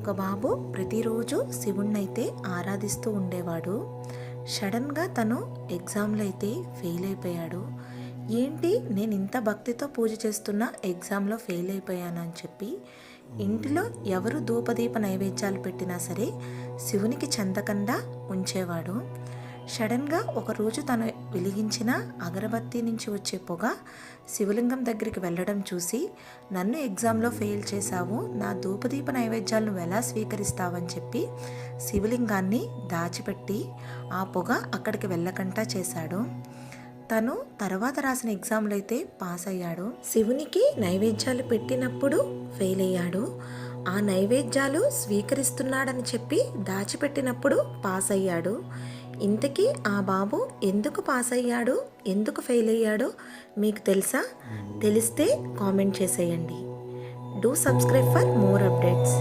ఒక బాబు ప్రతిరోజు శివుణ్ణైతే ఆరాధిస్తూ ఉండేవాడు. సడన్గా తను ఎగ్జామ్లో అయితే ఫెయిల్ అయిపోయాడు. ఏంటి నేను ఇంత భక్తితో పూజ చేస్తున్నా ఎగ్జామ్లో ఫెయిల్ అయిపోయానని చెప్పి ఇంటిలో ఎవరు ధూపదీప నైవేద్యాలు పెట్టినా సరే శివునికి చెందకుండా ఉంచేవాడు. సడన్గా ఒకరోజు తను వెలిగించిన అగరబత్తి నుంచి వచ్చే పొగ శివలింగం దగ్గరికి వెళ్ళడం చూసి, నన్ను ఎగ్జామ్లో ఫెయిల్ చేశావు, నా ధూపదీప నైవేద్యాలు నువ్వు ఎలా స్వీకరిస్తావని చెప్పి శివలింగాన్ని దాచిపెట్టి ఆ పొగ అక్కడికి వెళ్ళకుండా చేశాడు. తను తర్వాత రాసిన ఎగ్జామ్లో అయితే పాస్ అయ్యాడు. శివునికి నైవేద్యాలు పెట్టినప్పుడు ఫెయిల్ అయ్యాడు. ఆ నైవేద్యాలు స్వీకరిస్తున్నాడని చెప్పి దాచిపెట్టినప్పుడు పాస్ అయ్యాడు. ఇంతకీ ఆ బాబు ఎందుకు పాస్ అయ్యాడు, ఎందుకు ఫెయిల్ అయ్యాడో మీకు తెలుసా? తెలిస్తే కామెంట్ చేసేయండి. Do subscribe for more updates.